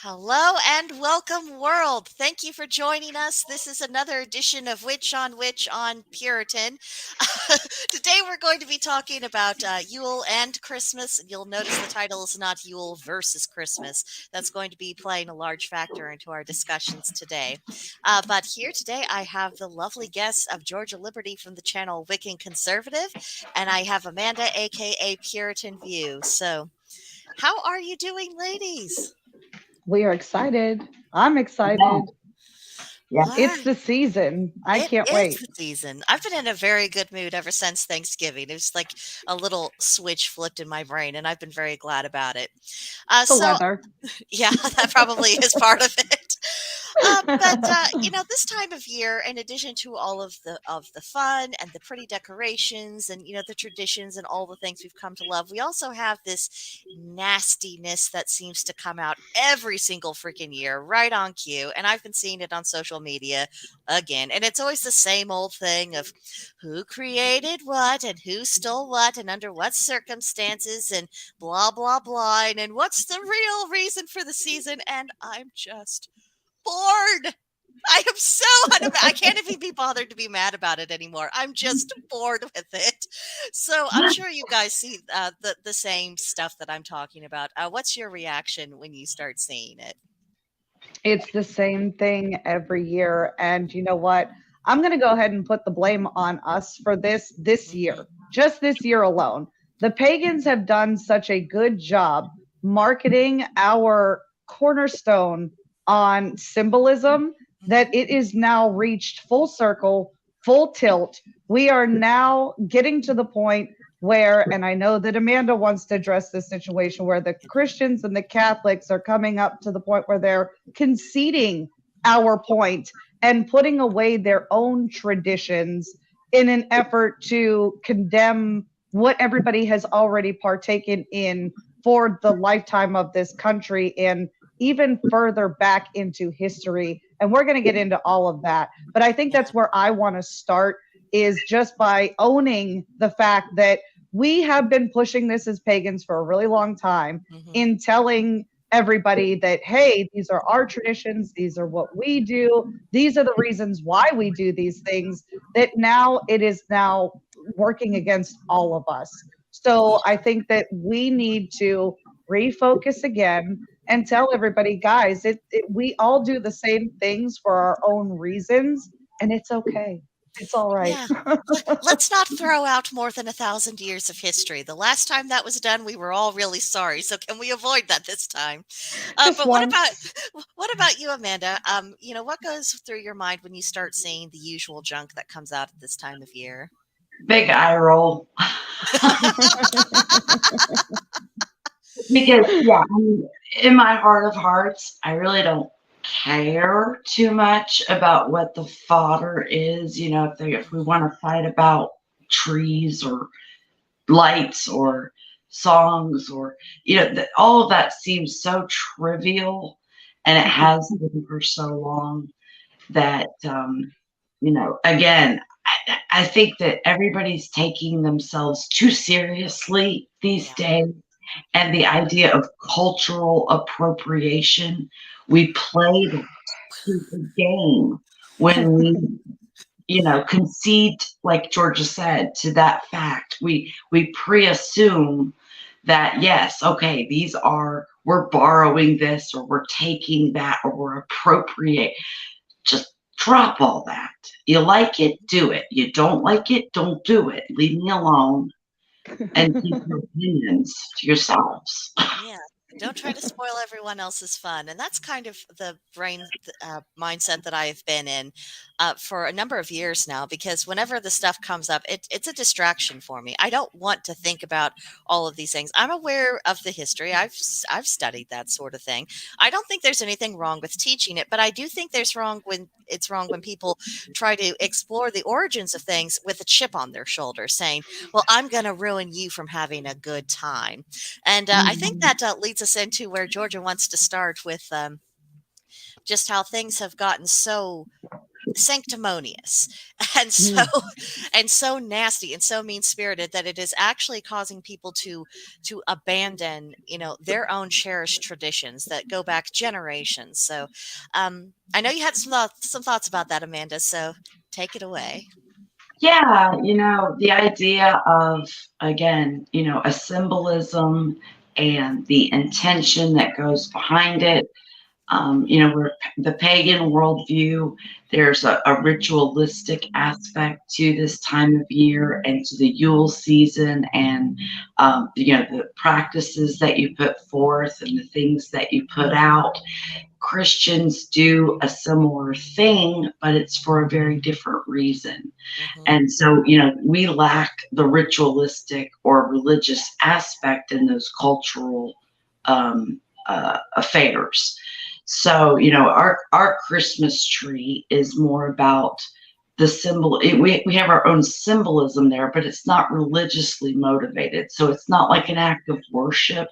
Hello and welcome, world. Thank you for joining us. This is another edition of Witch on Puritan. Today we're going to be talking about Yule and Christmas. You'll notice the title is not Yule versus Christmas. That's going to be playing a large factor into our discussions today. But here today I have the lovely guests of Georgia Liberty from the channel Wiccan Conservative, and I have Amanda, aka Puritan View. So, how are you doing, ladies? We are excited. I'm Yeah, excited. yeah. It's What? the season. I It can't is wait. the season. I've been in a very good mood ever since Thanksgiving. It was like a little switch flipped in my brain, and I've been very glad about it. The So, weather. yeah, that probably is part of it. But this time of year, in addition to all of the fun and the pretty decorations and the traditions and all the things we've come to love, we also have this nastiness that seems to come out every single freaking year, right on cue. And I've been seeing it on social media again, and it's always the same old thing of who created what and who stole what and under what circumstances and blah blah blah, and what's the real reason for the season. And I'm just bored. I am so I can't even be bothered to be mad about it anymore. I'm just bored with it. So I'm sure you guys see the same stuff that I'm talking about. What's your reaction when you start seeing it? It's the same thing every year. And you know what? I'm going to go ahead and put the blame on us for this Hmm. year, just this year alone. The pagans have done such a good job marketing our cornerstone on symbolism that Hmm. it is now reached full circle, full tilt. We are now getting to the point where, and I know that Amanda wants to address this situation where the Christians and the Catholics are coming up to the point where they're conceding our point and putting away their own traditions in an effort to condemn what everybody has already partaken in for the lifetime of this country and even further back into history. And we're going to get into all of that. But I think Yeah. that's where I want to start is just by owning the fact that we have been pushing this as pagans for a really long time Hmm. in telling everybody that, hey, these are our traditions, these are what we do, these are the reasons why we do these things, that now it is now working against all of us. So I think that we need to refocus again and tell everybody, guys, we all do the same things for our own reasons, and it's okay. It's all right. Yeah. Let's not throw out more than 1,000 years of history. The last time that was done, we were all really sorry. So can we avoid that this time? Just But what about once. you, Amanda? What goes through your mind when you start seeing the usual junk that comes out at this time of year? Big eye roll. Because, yeah, I mean, in my heart of hearts, I really don't care too much about what the fodder is. If we want to fight about trees or lights or songs or, all of that seems so trivial and it has been for so long that, again, I think that everybody's taking themselves too seriously these Yeah. days. And the idea of cultural appropriation, we play that stupid game when we, concede, like Georgia said, to that fact. We pre-assume that, yes, okay, we're borrowing this or we're taking that or we're appropriate. Just drop all that. You like it, do it. You don't like it, don't do it. Leave me alone and keep your opinions to yourselves. Yeah. Don't try to spoil everyone else's fun. And that's kind of the mindset that I've been in for a number of years now, because whenever the stuff comes up, it's a distraction for me. I don't want to think about all of these things. I'm aware of the history. I've studied that sort of thing. I don't think there's anything wrong with teaching it, but I do think it's wrong when people try to explore the origins of things with a chip on their shoulder, saying, well, I'm going to ruin you from having a good time. And I think Mhm. that leads us into where Georgia wants to start with just how things have gotten so sanctimonious and so Mm. and so nasty and so mean-spirited that it is actually causing people to abandon, their own cherished traditions that go back generations. So I know you had some thoughts about that, Amanda, so take it away. Yeah, the idea of, again, a symbolism and the intention that goes behind it. Where the pagan worldview, there's a ritualistic aspect to this time of year and to the Yule season, and the practices that you put forth and the things that you put out. Christians do a similar thing, but it's for a very different reason. Hmm. And so, we lack the ritualistic or religious aspect in those cultural affairs. So, our Christmas tree is more about the symbol. We have our own symbolism there, but it's not religiously motivated. So it's not like an act of worship.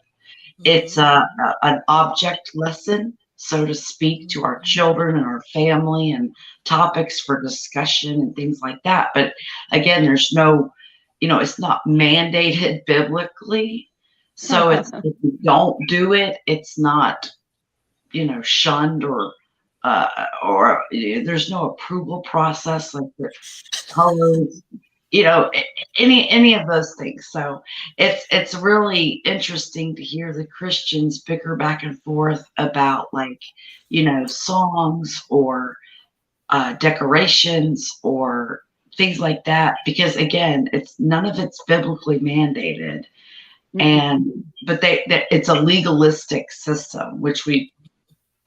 It's Hmm. an object lesson, so to speak, to our children and our family, and topics for discussion and things like that. But again, there's no, it's not mandated biblically. So it's, if you don't do it, it's not, shunned, or there's no approval process like the colors, any of those things. So it's really interesting to hear the Christians bicker back and forth about, like, songs or decorations or things like that, because again, it's none of it's biblically mandated. Mm-mm. And but it's a legalistic system, which we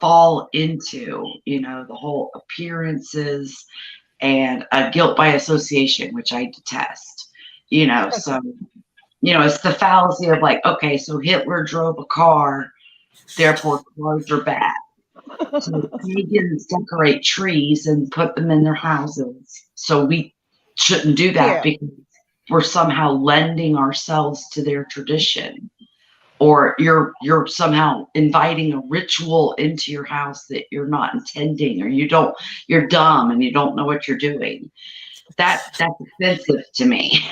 fall into, the whole appearances and guilt by association, which I detest. So it's the fallacy of, like, okay, so Hitler drove a car, therefore cars are bad. So pagans decorate trees and put them in their houses. So we shouldn't do that Yeah. because we're somehow lending ourselves to their tradition. Or you're somehow inviting a ritual into your house that you're not intending, or you're dumb and you don't know what you're doing. That's offensive to me.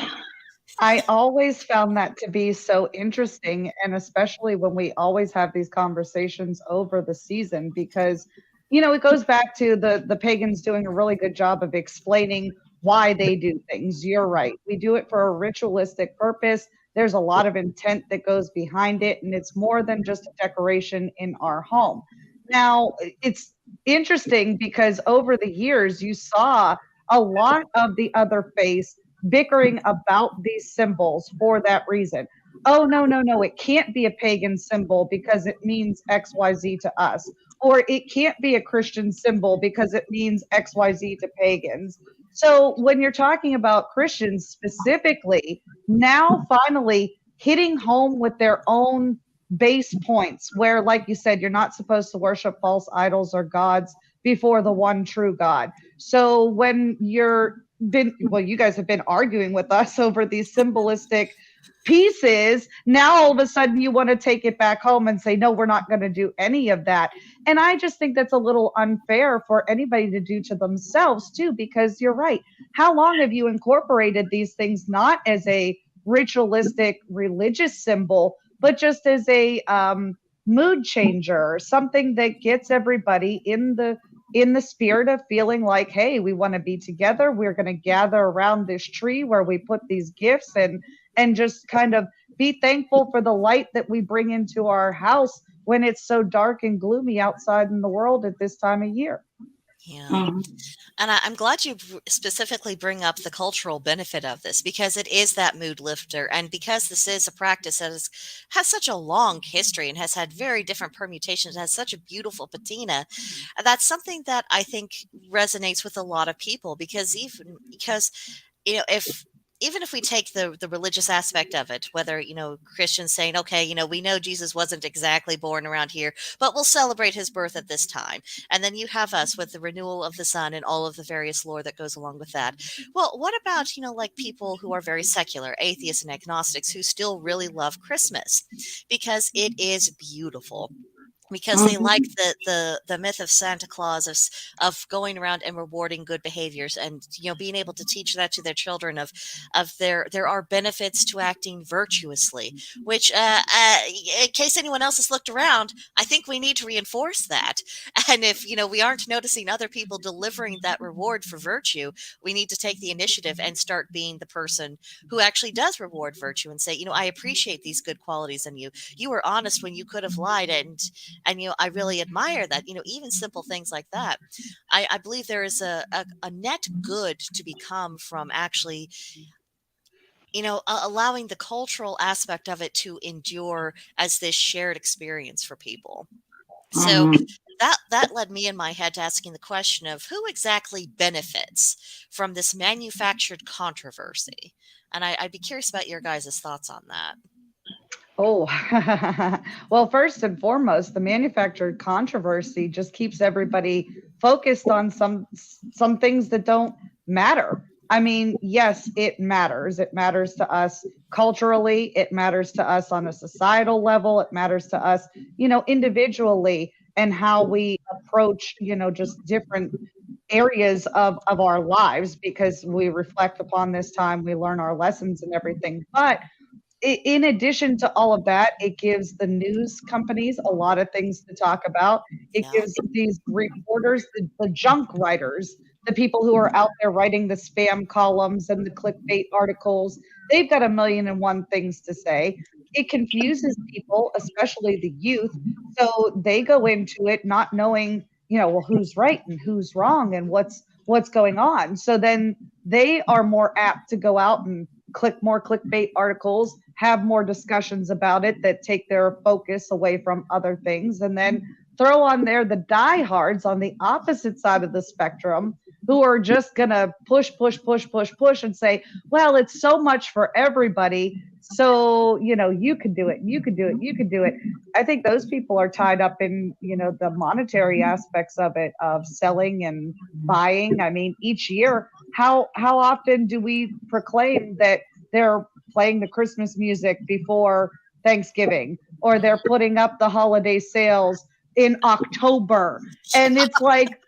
I always found that to be so interesting, and especially when we always have these conversations over the season, because it goes back to the pagans doing a really good job of explaining why they do things. You're right. We do it for a ritualistic purpose. There's a lot of intent that goes behind it, and it's more than just a decoration in our home. Now, it's interesting because over the years, you saw a lot of the other faiths bickering about these symbols for that reason. Oh, no, no, no, it can't be a pagan symbol because it means XYZ to us. Or it can't be a Christian symbol because it means XYZ to pagans. So when you're talking about Christians specifically, now finally hitting home with their own base points, where, like you said, you're not supposed to worship false idols or gods before the one true God. So when you guys have been arguing with us over these symbolistic pieces. Now all of a sudden you want to take it back home and say, no, we're not going to do any of that. And I just think that's a little unfair for anybody to do to themselves too, because you're right. How long have you incorporated these things not as a ritualistic religious symbol, but just as a mood changer, something that gets everybody in the spirit of feeling like, hey, we want to be together. We're going to gather around this tree where we put these gifts and just kind of be thankful for the light that we bring into our house when it's so dark and gloomy outside in the world at this time of year. Yeah. Mhm. And I'm glad you specifically bring up the cultural benefit of this because it is that mood lifter. And because this is a practice that has such a long history and has had very different permutations, has such a beautiful patina, that's something that I think resonates with a lot of people because if even if we take the religious aspect of it, whether Christians saying, okay, we know Jesus wasn't exactly born around here, but we'll celebrate his birth at this time, and then you have us with the renewal of the sun and all of the various lore that goes along with that. Well, what about like people who are very secular, atheists and agnostics, who still really love Christmas because it is beautiful? because they like Mhm. the myth of Santa Claus of going around and rewarding good behaviors, and being able to teach that to their children of there are benefits to acting virtuously, which in case anyone else has looked around, I think we need to reinforce that. And if we aren't noticing other people delivering that reward for virtue, we need to take the initiative and start being the person who actually does reward virtue and say, I appreciate these good qualities in you. You were honest when you could have lied, and I really admire that. Even simple things like that. I believe there is a net good to become from actually allowing the cultural aspect of it to endure as this shared experience for people. So Mhm. that led me in my head to asking the question of who exactly benefits from this manufactured controversy. And I'd be curious about your guys' thoughts on that. Oh, well, first and foremost, the manufactured controversy just keeps everybody focused on some things that don't matter. I mean, yes, it matters. It matters to us culturally. It matters to us on a societal level. It matters to us, individually, and how we approach, just different areas of our lives, because we reflect upon this time, we learn our lessons and everything. But in addition to all of that, it gives the news companies a lot of things to talk about. It Yeah. gives these reporters, the junk writers, the people who are out there writing the spam columns and the clickbait articles, they've got a million and one things to say. It confuses people, especially the youth. So they go into it not knowing, well, who's right and who's wrong and what's going on. So then they are more apt to go out and click more clickbait articles, have more discussions about it that take their focus away from other things, and then throw on there the diehards on the opposite side of the spectrum who are just going to push, push, push, push, push and say, well, it's so much for everybody. So, you could do it. You could do it. You could do it. I think those people are tied up in, the monetary aspects of it, of selling and buying. I mean, each year, how often do we proclaim that they're playing the Christmas music before Thanksgiving, or they're putting up the holiday sales in October? And it's like,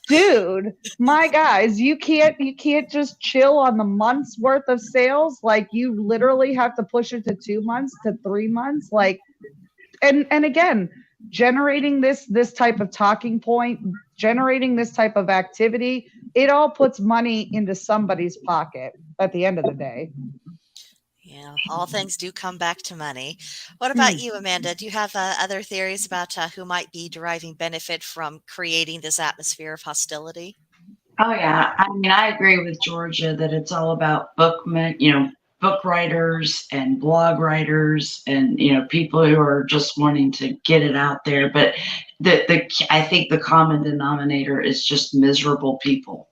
dude, my guys, you can't just chill on the month's worth of sales. Like, you literally have to push it to 2 months to 3 months. Like, and again, generating this type of talking point, generating this type of activity, it all puts money into somebody's pocket at the end of the day. Yeah, all things do come back to money. What about Hmm. you, Amanda? Do you have other theories about who might be deriving benefit from creating this atmosphere of hostility? Oh yeah, I mean, I agree with Georgia that it's all about book writers and blog writers and people who are just wanting to get it out there. But I think the common denominator is just miserable people.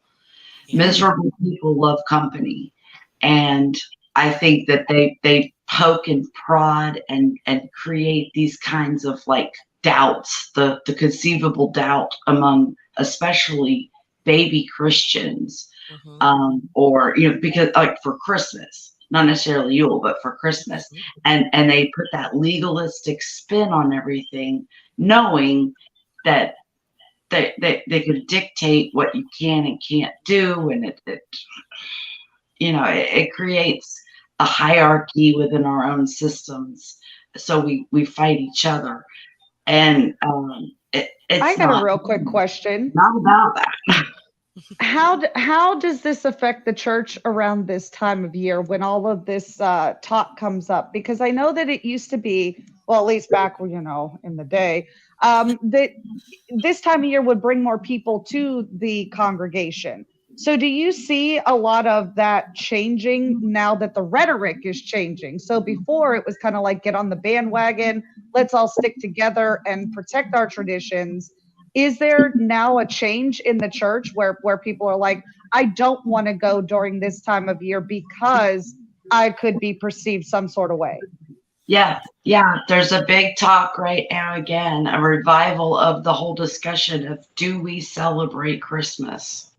Yeah. Miserable people love company, and I think that they poke and prod and create these kinds of like doubts, the conceivable doubt among especially baby Christians, Hmm. or because like for Christmas, not necessarily Yule, but for Christmas, Hmm. and they put that legalistic spin on everything, knowing that they could dictate what you can and can't do, and it creates a hierarchy within our own systems. So we fight each other, and I it's got a not real quick question. not about that. How does this affect the church around this time of year when all of this talk comes up? Because I know that it used to be, well, at least back, in the day, that this time of year would bring more people to the congregation. So do you see a lot of that changing now that the rhetoric is changing? So before it was kind of like, get on the bandwagon, let's all stick together and protect our traditions. Is there now a change in the church where people are like, I don't want to go during this time of year because I could be perceived some sort of way? Yeah, yeah. There's a big talk right now again, a revival of the whole discussion of do we celebrate Christmas?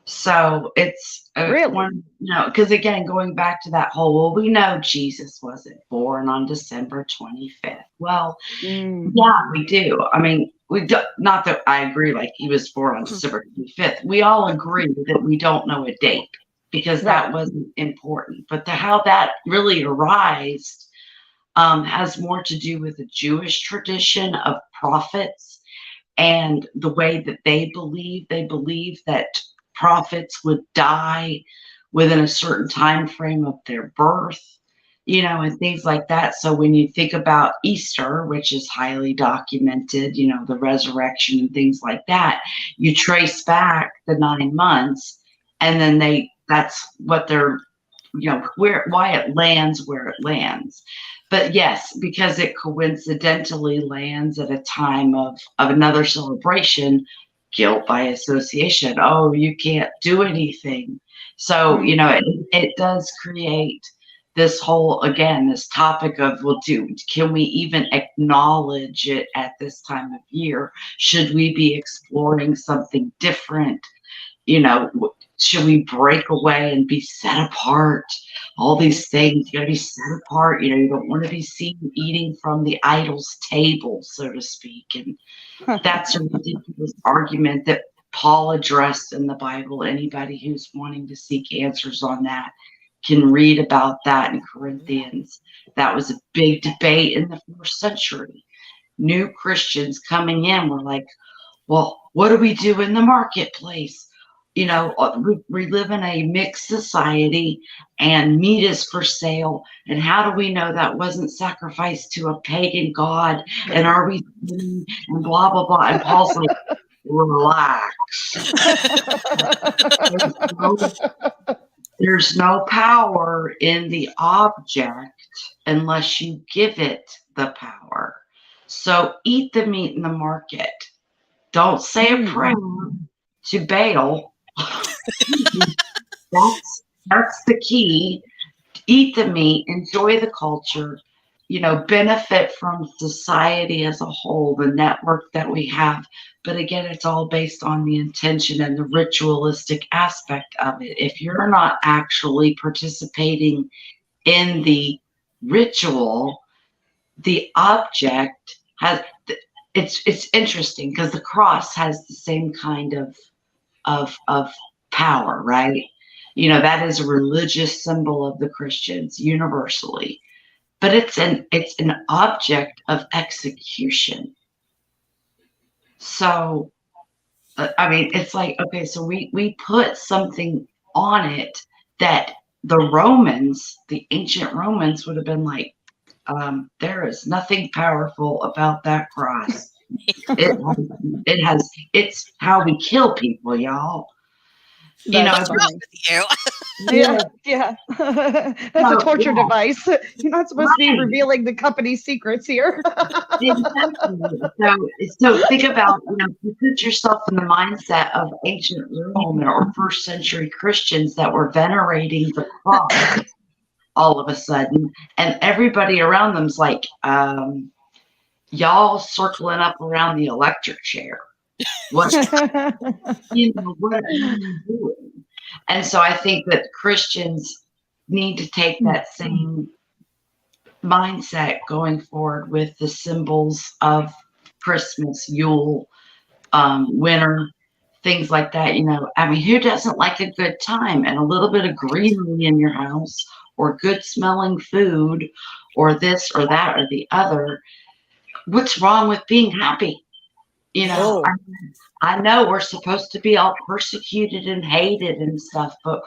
So it's Really? one, because again, going back to that whole, well, we know Jesus wasn't born on December 25th. Well, Mm, yeah, we do. I mean, we do, not that I agree, like he was born on December 25th. We all agree that we don't know a date because right. that wasn't important. But how that really arose has more to do with the Jewish tradition of prophets and the way that they believe. They believe that prophets would die within a certain time frame of their birth, and things like that. So when you think about Easter, which is highly documented, the resurrection and things like that, you trace back the 9 months, and then that's what they're, why it lands where it lands. But yes, because it coincidentally lands at a time of another celebration, guilt by association. Oh, you can't do anything. So, it does create this whole, again, this topic of, well, can we even acknowledge it at this time of year? Should we be exploring something different? Should we break away and be set apart? All these things, you got to be set apart. You don't want to be seen eating from the idol's table, so to speak. And that's a ridiculous argument that Paul addressed in the Bible. Anybody who's wanting to seek answers on that can read about that in Corinthians. That was a big debate in the first century. New Christians coming in were like, well, what do we do in the marketplace? We live in a mixed society and meat is for sale. And how do we know that wasn't sacrificed to a pagan god? And are we and blah, blah, blah. And Paul's like, relax. There's no power in the object unless you give it the power. So eat the meat in the market. Don't say a prayer to Baal. That's the key. Eat the meat, enjoy the culture, benefit from society as a whole, the network that we have. But again, it's all based on the intention and the ritualistic aspect of it. If you're not actually participating in the ritual, the object has it's interesting because the cross has the same kind of power, right? That is a religious symbol of the Christians universally, but it's an object of execution. So I mean, it's like, okay, so we put something on it that the ancient Romans would have been like, there is nothing powerful about that cross. It's how we kill people, y'all. What's wrong with you? Yeah. That's a torture device. You're not supposed to be revealing the company's secrets here. Exactly. So think about, you put yourself in the mindset of ancient Rome or first century Christians that were venerating the cross all of a sudden, and everybody around them's like, y'all circling up around the electric chair. What what are you doing? And so I think that Christians need to take that same mindset going forward with the symbols of Christmas, Yule, winter, things like that. I mean, who doesn't like a good time and a little bit of greenery in your house or good smelling food or this or that or the other? What's wrong with being happy? I know we're supposed to be all persecuted and hated and stuff, but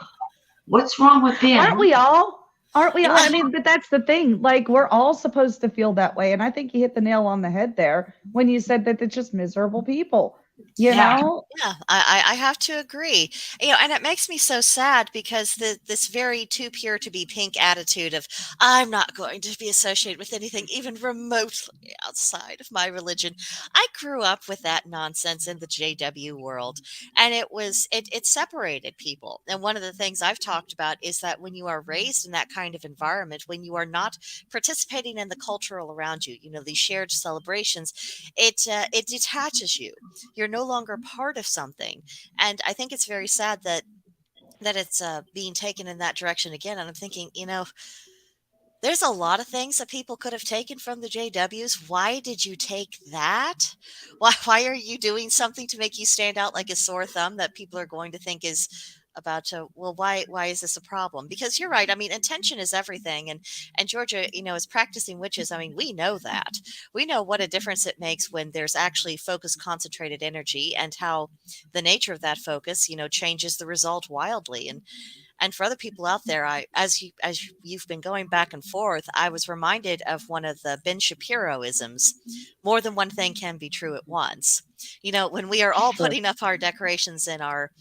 what's wrong with being Aren't we all? Aren't we all? Yeah. I mean, but that's the thing. Like, we're all supposed to feel that way. And I think you hit the nail on the head there when you said that it's just miserable people. You know? Yeah, I have to agree. And it makes me so sad because this very too pure to be pink attitude of I'm not going to be associated with anything even remotely outside of my religion. I grew up with that nonsense in the JW world, and it separated people. And one of the things I've talked about is that when you are raised in that kind of environment, when you are not participating in the cultural around you, these shared celebrations, it detaches you. You're no longer part of something. And I think it's very sad that that it's being taken in that direction again. And I'm thinking, there's a lot of things that people could have taken from the JWs. Why did you take that? Why are you doing something to make you stand out like a sore thumb that people are going to think is about to, well, why is this a problem? Because you're right. I mean, intention is everything. And Georgia, is practicing witches. I mean, we know that. We know what a difference it makes when there's actually focused, concentrated energy, and how the nature of that focus, changes the result wildly. And for other people out there, as you've been going back and forth, I was reminded of one of the Ben Shapiro-isms: more than one thing can be true at once. When we are all Sure. putting up our decorations in our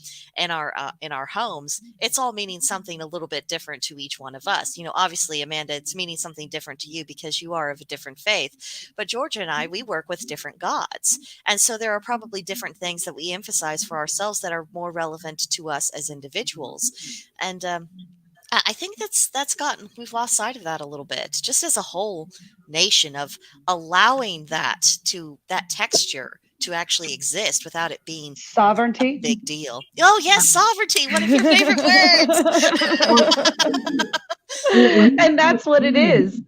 homes, it's all meaning something a little bit different to each one of us. Obviously, Amanda, it's meaning something different to you because you are of a different faith. But Georgia and I, we work with different gods, and so there are probably different things that we emphasize for ourselves that are more relevant to us as individuals. And I think we've lost sight of that a little bit, just as a whole nation, of allowing that texture to actually exist without it being a Sovereignty. big deal. Oh yes, sovereignty, one of your favorite words. And that's what it is.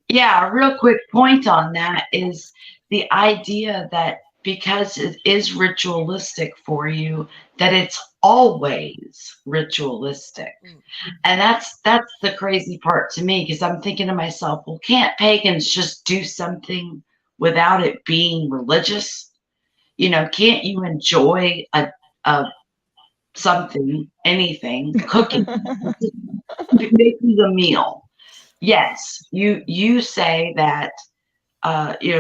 Yeah, a real quick point on that is the idea that because it is ritualistic for you, that it's always ritualistic. And that's the crazy part to me, because I'm thinking to myself, well, can't pagans just do something without it being religious? Can't you enjoy a something, anything, cooking, making a meal? Yes, you say that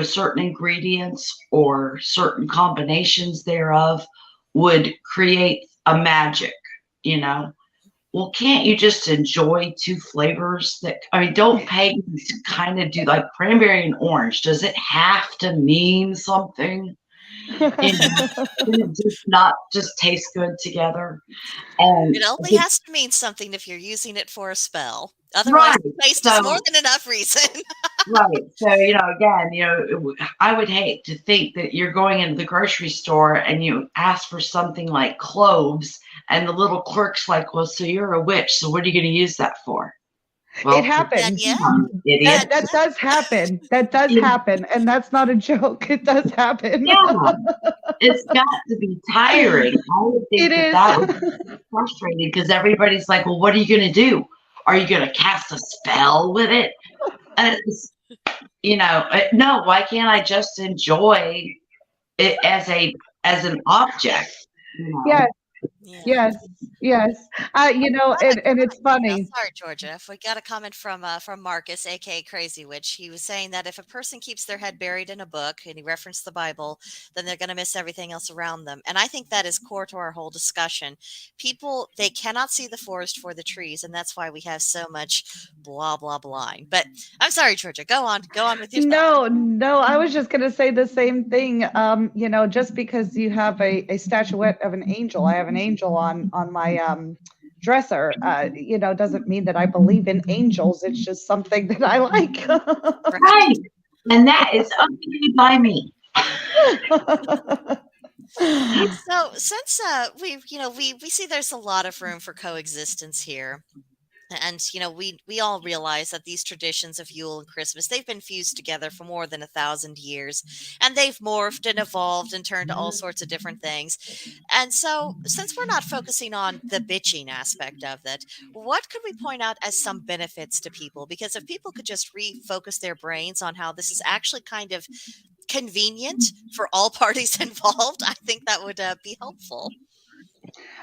certain ingredients or certain combinations thereof would create a magic, Well, can't you just enjoy two flavors don't pagans kind of do, like cranberry and orange? Does it have to mean something? It just not just taste good together. And It only has to mean something if you're using it for a spell. Otherwise, right, the taste so is more than enough reason. right. So, again, I would hate to think that you're going into the grocery store and you ask for something like cloves, and the little clerk's like, well, so you're a witch, so what are you going to use that for? Well, It happens. Yeah. Idiot. That does happen. That does happen. And that's not a joke. It does happen. Yeah, it's got to be tiring. I would think It that is. would be frustrating, because everybody's like, well, what are you going to do? Are you going to cast a spell with it? And no, why can't I just enjoy it as an object? Yes. Yeah. Yes. Yes. And it's funny. Sorry, Georgia. If we got a comment from Marcus, aka Crazy Witch, he was saying that if a person keeps their head buried in a book, and he referenced the Bible, then they're going to miss everything else around them. And I think that is core to our whole discussion. People, they cannot see the forest for the trees, and that's why we have so much blah blah blah. But I'm sorry, Georgia. Go on with your thought. No, I was just going to say the same thing. Just because you have a statuette of an angel, I have an angel on my dresser, doesn't mean that I believe in angels. It's just something that I like. Right. And that is okay by me. So since we see there's a lot of room for coexistence here. And we all realize that these traditions of Yule and Christmas, they've been fused together for more than 1,000 years, and they've morphed and evolved and turned to all sorts of different things. And so, since we're not focusing on the bitching aspect of it, what could we point out as some benefits to people? Because if people could just refocus their brains on how this is actually kind of convenient for all parties involved, I think that would be helpful.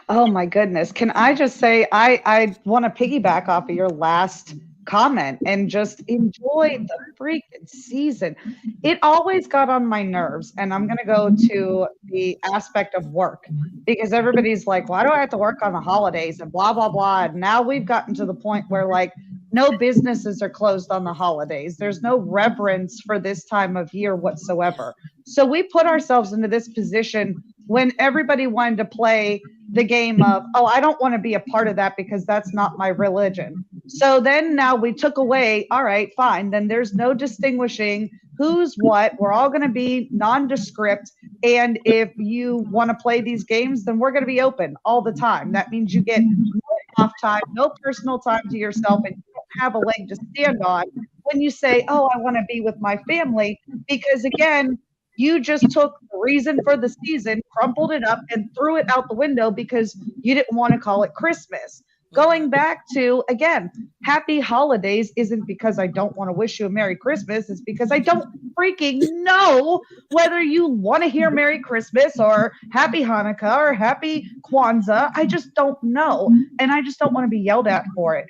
Oh my goodness. Can I just say, I want to piggyback off of your last comment and just enjoy the freaking season. It always got on my nerves. And I'm going to go to the aspect of work, because everybody's like, why do I have to work on the holidays and blah, blah, blah. And now we've gotten to the point where, like, no businesses are closed on the holidays. There's no reverence for this time of year whatsoever. So we put ourselves into this position when everybody wanted to play the game of, oh, I don't want to be a part of that because that's not my religion. So then now we took away, all right, fine. Then there's no distinguishing who's what. We're all going to be nondescript. And if you want to play these games, then we're going to be open all the time. That means you get no off time, no personal time to yourself, and you don't have a leg to stand on when you say, oh, I want to be with my family. Because again, you just took the reason for the season, crumpled it up, and threw it out the window because you didn't want to call it Christmas. Mhm. Going back to, again, happy holidays isn't because I don't want to wish you a Merry Christmas. It's because I don't freaking know whether you want to hear Merry Christmas or Happy Hanukkah or Happy Kwanzaa. I just don't know. And I just don't want to be yelled at for it.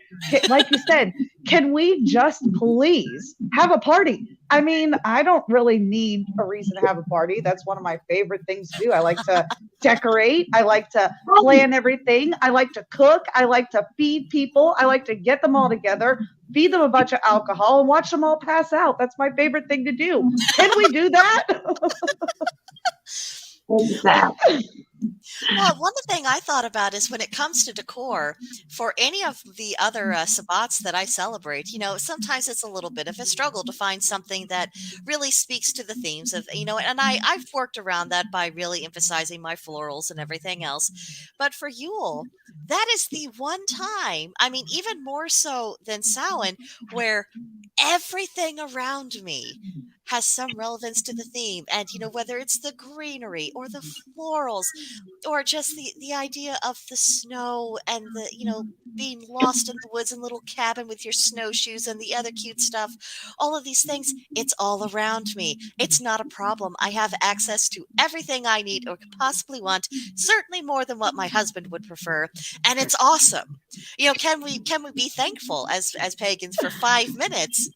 Like you said, can we just please have a party? I mean, I don't really need a reason to have a party. That's one of my favorite things to do. I like to decorate. I like to plan everything. I like to cook. I like to feed people. I like to get them all together, feed them a bunch of alcohol, and watch them all pass out. That's my favorite thing to do. Can we do that? Exactly. Well, one thing I thought about is when it comes to decor, for any of the other sabbats that I celebrate, sometimes it's a little bit of a struggle to find something that really speaks to the themes of, and I've worked around that by really emphasizing my florals and everything else. But for Yule, that is the one time, I mean, even more so than Samhain, where everything around me has some relevance to the theme. And, whether it's the greenery or the florals or just the idea of the snow and the being lost in the woods and little cabin with your snowshoes and the other cute stuff, all of these things, it's all around me. It's not a problem. I have access to everything I need or could possibly want, certainly more than what my husband would prefer, and it's awesome. Can we be thankful as pagans for 5 minutes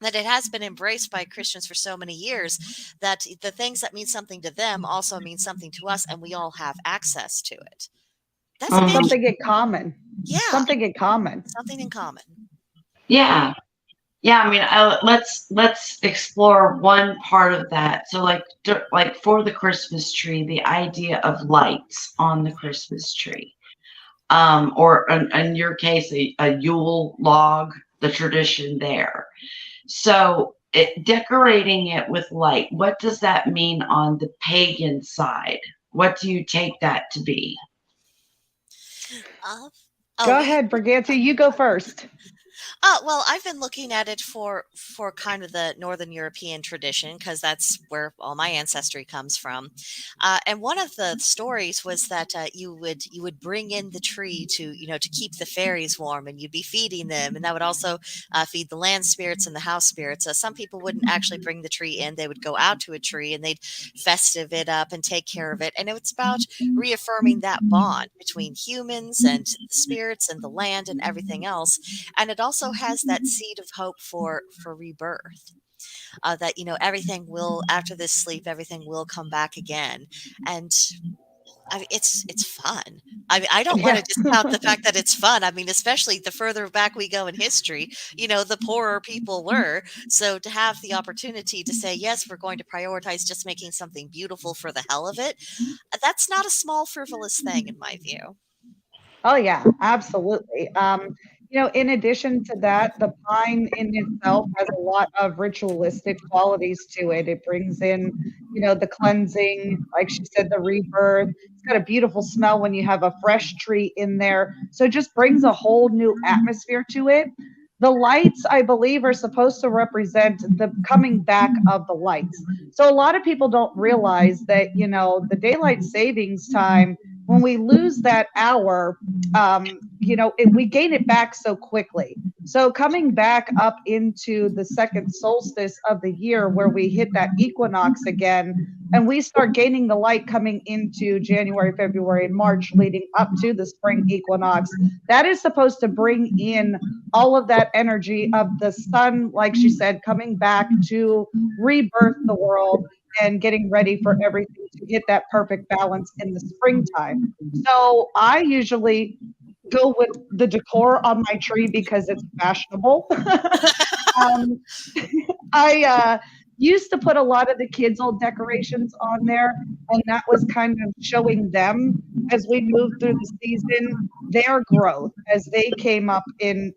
that it has been embraced by Christians for so many years, that the things that mean something to them also mean something to us, and we all have access to it. That's a Mhm. biggie. Something in common. Yeah, Something in common. something in common. Yeah. Yeah, I mean, let's explore one part of that. So, like for the Christmas tree, the idea of lights on the Christmas tree, or in your case, a Yule log, the tradition there. So, decorating it with light, what does that mean on the pagan side? What do you take that to be? Uh, Go oh, ahead, Briganti. You go first. Well, I've been looking at it for kind of the Northern European tradition because that's where all my ancestry comes from. And one of the stories was that you would bring in the tree to keep the fairies warm, and you'd be feeding them, and that would also feed the land spirits and the house spirits. Some people wouldn't actually bring the tree in; they would go out to a tree and they'd festive it up and take care of it. And it's about reaffirming that bond between humans and the spirits and the land and everything else. And it also has that seed of hope for rebirth, that everything will, after this sleep, everything will come back again. And I mean, it's fun. I mean, I don't want Yeah. to discount the fact that it's fun. I mean, especially the further back we go in history, the poorer people were. So to have the opportunity to say, yes, we're going to prioritize just making something beautiful for the hell of it, that's not a small frivolous thing in my view. Oh yeah, absolutely. In addition to that, the pine in itself has a lot of ritualistic qualities to it. It brings in, the cleansing, like she said, the rebirth. It's got a beautiful smell when you have a fresh tree in there. So it just brings a whole new atmosphere to it. The lights, I believe, are supposed to represent the coming back of the lights. So a lot of people don't realize that, the daylight savings time, when we lose that hour, we gain it back so quickly. So coming back up into the second solstice of the year where we hit that equinox again, and we start gaining the light coming into January, February, and March leading up to the spring equinox, that is supposed to bring in all of that energy of the sun, like she said, coming back to rebirth the world and getting ready for everything to hit that perfect balance in the springtime. So I usually go with the decor on my tree because it's fashionable. um, I used to put a lot of the kids' old decorations on there, and that was kind of showing them as we moved through the season their growth as they came up in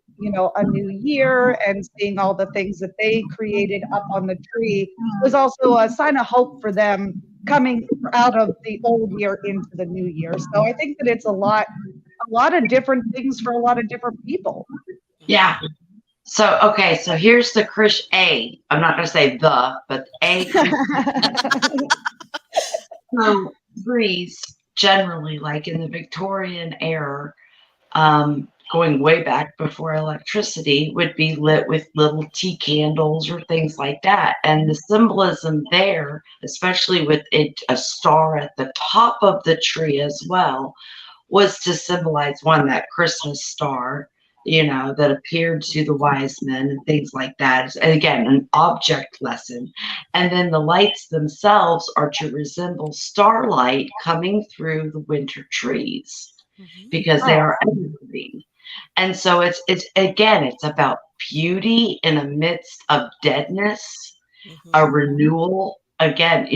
a new year, and seeing all the things that they created up on the tree was also a sign of hope for them coming out of the old year into the new year. So I think that it's a lot of different things for a lot of different people. Yeah. So, okay, so here's the I'm not going to say the, but So trees generally, like in the Victorian era, going way back before electricity, would be lit with little tea candles or things like that. And the symbolism there, especially with a star at the top of the tree as well, was to symbolize one, that Christmas star, that appeared to the wise men and things like that. And again, an object lesson. And then the lights themselves are to resemble starlight coming through the winter trees because they are evergreen. And so it's again, it's about beauty in the midst of deadness, a renewal. Again,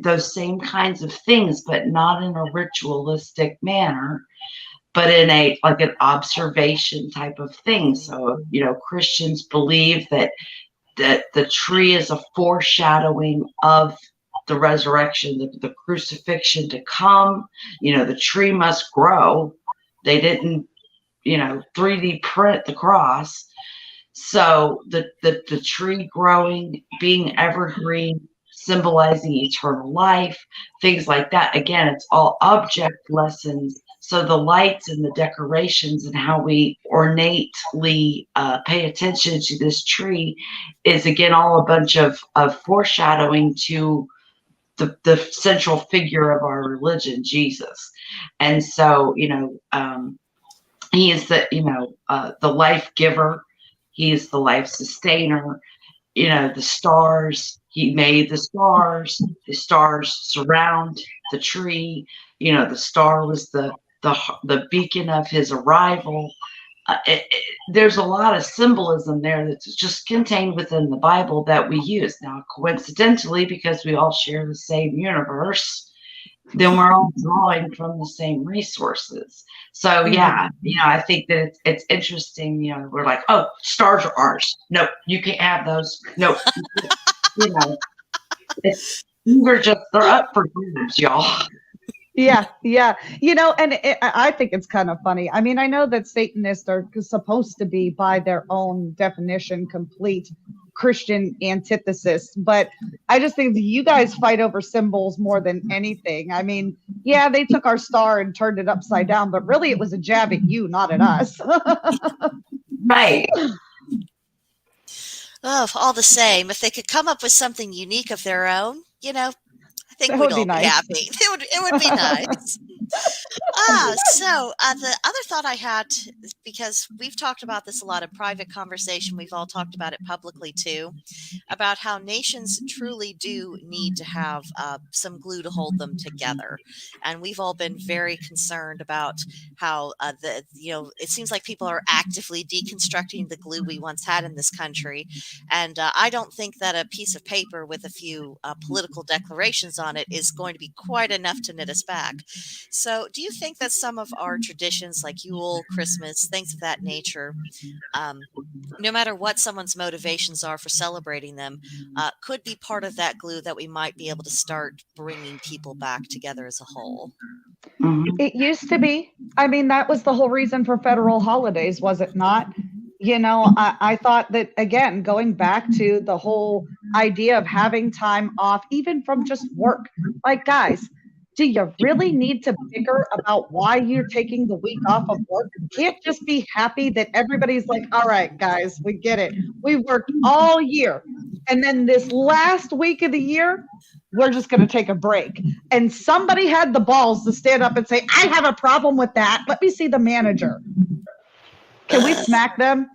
those same kinds of things, but not in a ritualistic manner, but in like an observation type of thing. So, Christians believe that the tree is a foreshadowing of the resurrection, the crucifixion to come. The tree must grow. They didn't, 3D print the cross. So the tree growing, being evergreen, symbolizing eternal life, things like that. Again, it's all object lessons. So the lights and the decorations and how we ornately pay attention to this tree is, again, all a bunch of foreshadowing to the central figure of our religion, Jesus. And so, he is the life giver. He is the life sustainer. The stars, he made the stars. The stars surround the tree. The star was the beacon of his arrival. There's a lot of symbolism there that's just contained within the Bible that we use. Now, coincidentally, because we all share the same universe, then we're all drawing from the same resources. So yeah, I think that it's interesting. We're like, oh, stars are ours. Nope, you can't have those. Nope. They're up for grabs, y'all. Yeah. And I think it's kind of funny. I mean, I know that Satanists are supposed to be, by their own definition, complete Christian antithesis, but I just think that you guys fight over symbols more than anything. I mean, yeah, they took our star and turned it upside down, but really it was a jab at you, not at us. Right. Oh, all the same, if they could come up with something unique of their own, I think we'd all be happy. It would be nice. The other thought I had, because we've talked about this a lot in private conversation, we've all talked about it publicly too, about how nations truly do need to have some glue to hold them together, and we've all been very concerned about how it seems like people are actively deconstructing the glue we once had in this country, and I don't think that a piece of paper with a few political declarations on it is going to be quite enough to knit us back. So do you think that some of our traditions like Yule, Christmas, things of that nature, no matter what someone's motivations are for celebrating them, could be part of that glue that we might be able to start bringing people back together as a whole? It used to be. I mean, that was the whole reason for federal holidays, was it not? I thought that, again, going back to the whole idea of having time off, even from just work, like, guys, do you really need to bicker about why you're taking the week off of work? You can't just be happy that everybody's like, all right, guys, we get it. We worked all year. And then this last week of the year, we're just going to take a break. And somebody had the balls to stand up and say, I have a problem with that. Let me see the manager. Can we smack them?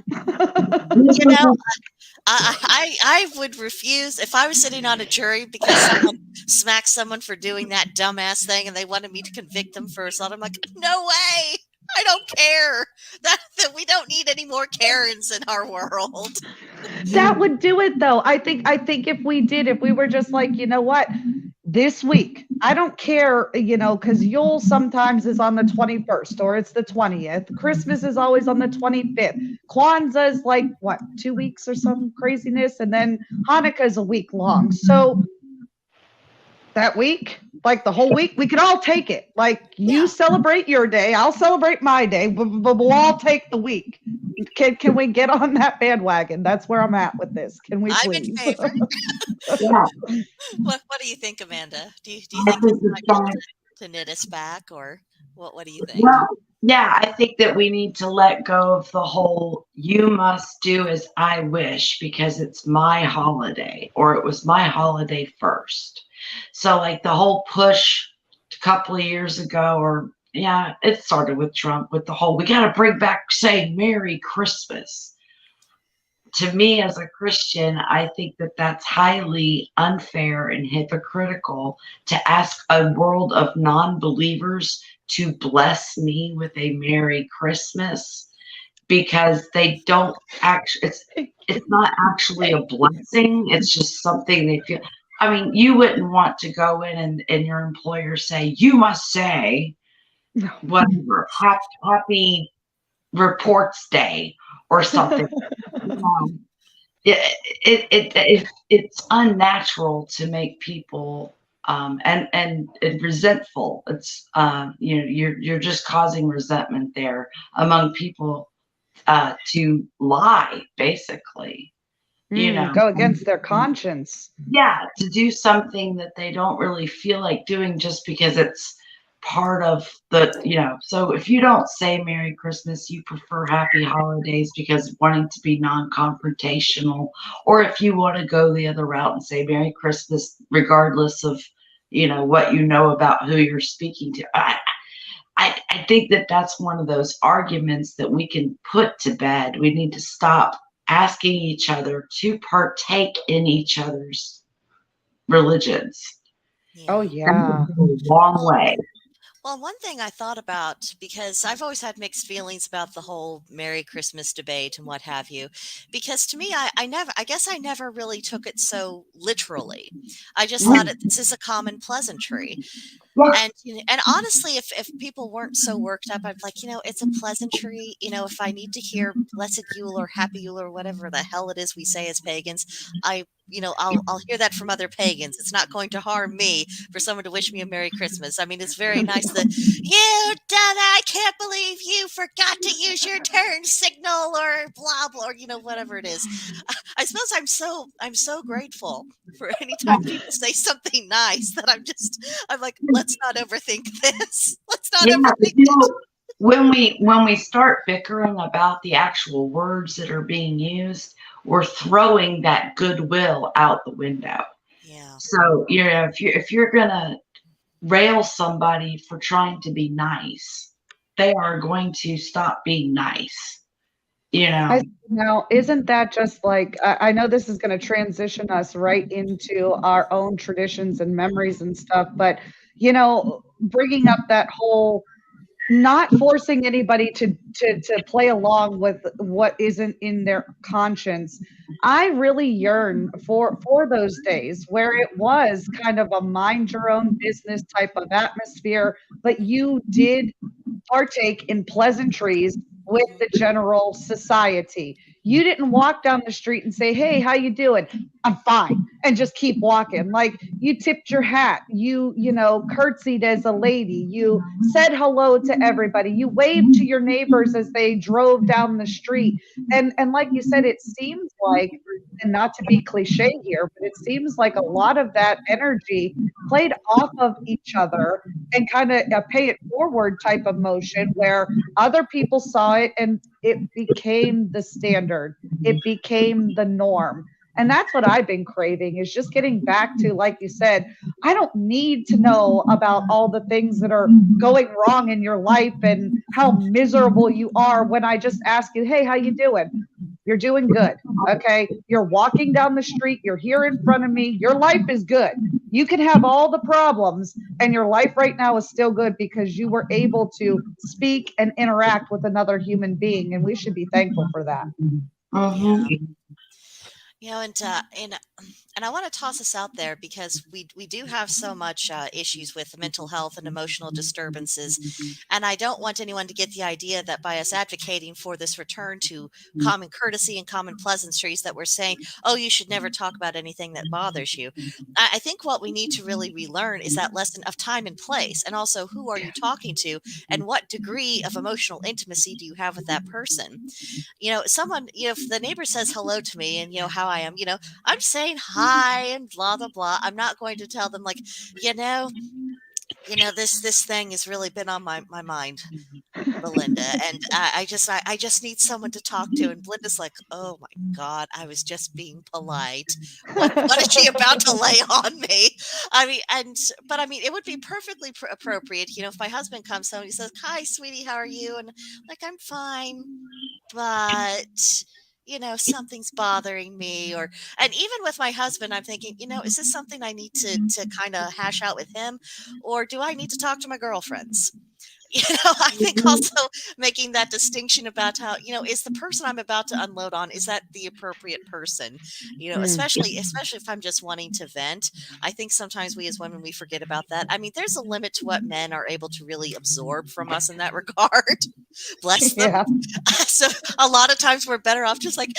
I would refuse if I was sitting on a jury because someone smacked someone for doing that dumbass thing and they wanted me to convict them for assault. I'm like, no way. I don't care. That we don't need any more Karens in our world. That would do it, though. I think if we were just like, you know what, this week, I don't care, because Yule sometimes is on the 21st or it's the 20th. Christmas is always on the 25th. Kwanzaa is like, 2 weeks or some craziness. And then Hanukkah is a week long. So That week, like the whole week, we could all take it. Like you Yeah, celebrate your day, I'll celebrate my day, but we'll all take the week. Can we get on that bandwagon? That's where I'm at with this. Can we I'm in please? favor. Yeah, What do you think, Amanda? Do you I think think this it's might help fine. to knit us back, or what do you think? Well, yeah, I think that we need to let go of the whole you must do as I wish because it's my holiday or it was my holiday first. So, like the whole push a couple of years ago, or yeah, it started with Trump with the whole we got to bring back saying Merry Christmas. To me, as a Christian, I think that that's highly unfair and hypocritical to ask a world of non believers to bless me with a Merry Christmas because they don't actually, it's not actually a blessing. It's just something they feel. I mean, you wouldn't want to go in and your employer say, you must say, No. whatever, happy reports day or something. You know, it's unnatural to make people and resentful. It's you're just causing resentment there among people to lie basically. You know, Go against their conscience. yeah, to do something that they don't really feel like doing just because it's part of so if you don't say Merry Christmas, you prefer Happy Holidays because wanting to be non-confrontational, or if you want to go the other route and say Merry Christmas, regardless of, what you know about who you're speaking to. I think that that's one of those arguments that we can put to bed. We need to stop asking each other to partake in each other's religions. Oh Yeah. That yeah. would go a long way. Well, one thing I thought about, because I've always had mixed feelings about the whole Merry Christmas debate and what have you, because to me, I guess I never really took it so literally. I just thought this is a common pleasantry. Yeah, And honestly, if people weren't so worked up, I'd be like, it's a pleasantry. If I need to hear Blessed Yule or Happy Yule or whatever the hell it is we say as pagans, I'll hear that from other pagans. It's not going to harm me for someone to wish me a Merry Christmas. I mean, it's very nice that you done. I can't believe you forgot to use your turn signal or blah blah or whatever it is. I suppose I'm so grateful for any time people say something nice that I'm like, let's not overthink this. Let's not yeah. But overthink it. when we start bickering about the actual words that are being used, we're throwing that goodwill out the window. Yeah. So if you're gonna rail somebody for trying to be nice, they are going to stop being nice. You Yeah. know, Now, isn't that just like, I know this is going to transition us right into our own traditions and memories and stuff, but, bringing up that whole not forcing anybody to play along with what isn't in their conscience. I really yearn for those days where it was kind of a mind your own business type of atmosphere, but you did partake in pleasantries with Mhm. the general society. You didn't walk down the street and say, "Hey, how you doing?" "I'm fine," and just keep walking. Like you tipped your hat, you curtsied as a lady, you said hello to everybody, you waved to your neighbors as they drove down the street. And like you said, it seems like, and not to be cliche here, but it seems like a lot of that energy played off of each other and kind of a pay it forward type of motion where other people saw it and it became the standard. It became the norm. And that's what I've been craving is just getting back to, like you said, I don't need to know about all the things that are going wrong in your life and how miserable you are when I just ask you, "Hey, how you doing?" You're doing good. Okay. You're walking down the street. You're here in front of me. Your life is good. You can have all the problems, and your life right now is still good because you were able to speak and interact with another human being. And we should be thankful for that. Yeah. hmm And and I want to toss this out there because we do have so much issues with mental health and emotional disturbances, and I don't want anyone to get the idea that by us advocating for this return to common courtesy and common pleasantries that we're saying, oh, you should never talk about anything that bothers you. I think what we need to really relearn is that lesson of time and place, and also who are you talking to, and what degree of emotional intimacy do you have with that person. Someone, if the neighbor says hello to me and how I am, I'm saying hi and blah blah blah. I'm not going to tell them like, you know, this thing has really been on my mind, Belinda, and I just need someone to talk to. And Belinda's like, oh my God, I was just being polite. What is she about to lay on me? I mean, but I mean, it would be perfectly appropriate, if my husband comes home and he says, hi, sweetie, how are you? And like, I'm fine, but something's bothering me. And even with my husband, I'm thinking, is this something I need to kind of hash out with him, or do I need to talk to my girlfriends? I think also making that distinction about how, is the person I'm about to unload on, is that the appropriate person? Especially if I'm just wanting to vent. I think sometimes we as women, we forget about that. I mean, there's a limit to what men are able to really absorb from us in that regard. Bless them. Yeah. So a lot of times we're better off just like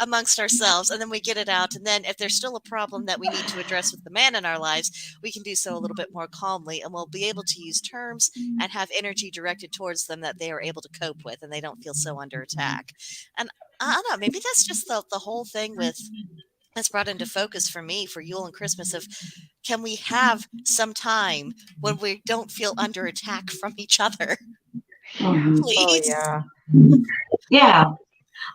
amongst ourselves, and then we get it out. And then if there's still a problem that we need to address with the man in our lives, we can do so a little bit more calmly, and we'll be able to use terms and have energy directed towards them that they are able to cope with, and they don't feel so under attack. And I don't know, maybe that's just the whole thing that's brought into focus for me for Yule and Christmas of, can we have some time when we don't feel under attack from each other? Mhm. Oh Please. yeah. Yeah.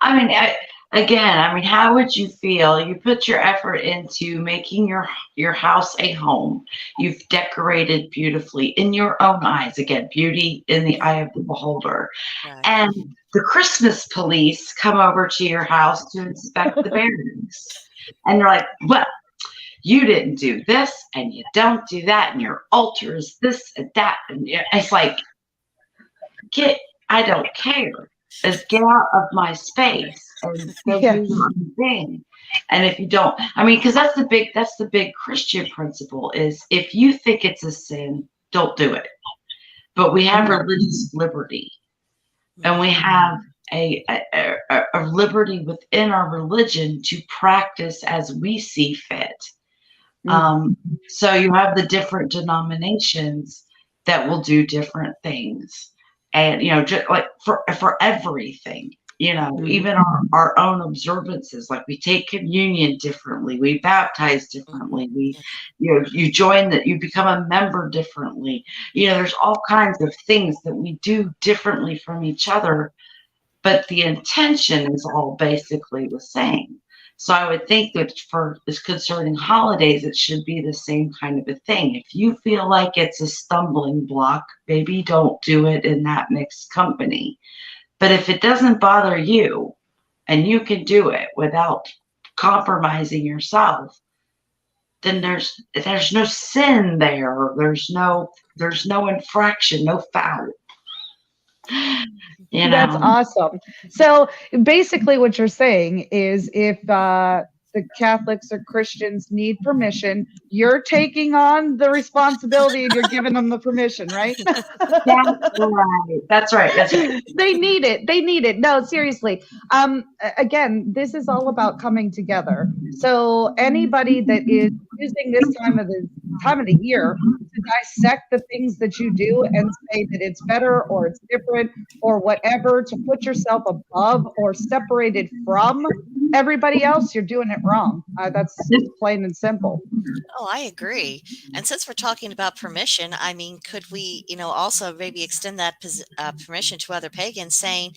I mean, how would you feel? You put your effort into making your house a home. You've decorated beautifully in your own eyes. Again, beauty in the eye of the beholder. Right. And the Christmas police come over to your house to inspect the barracks. And they're like, well, you didn't do this, and you don't do that, and your altar is this and that. And it's like, I don't care. Just get out of my space and go Yeah. do your own thing. And if you don't, because that's the big Christian principle is, if you think it's a sin, don't do it. But we have religious liberty, and we have a liberty within our religion to practice as we see fit. So you have the different denominations that will do different things, and just like for everything, even our own observances, like we take communion differently, we baptize differently, you join that, you become a member differently. There's all kinds of things that we do differently from each other, but the intention is all basically the same. So I would think that for this concerning holidays, it should be the same kind of a thing. If you feel like it's a stumbling block, maybe don't do it in that mixed company. But if it doesn't bother you and you can do it without compromising yourself, then there's no sin there. There's no infraction, no foul. That's awesome. So basically what you're saying is, if the Catholics or Christians need permission, you're taking on the responsibility and you're giving them the permission, right? That's right. They need it. No, seriously. Again, this is all about coming together. So anybody that is using this time of the year to dissect the things that you do and say that it's better or it's different or whatever, to put yourself above or separated from everybody else, you're doing it wrong. That's plain and simple. Oh, I agree. And since we're talking about permission, I mean, could we, also maybe extend that permission to other pagans, saying,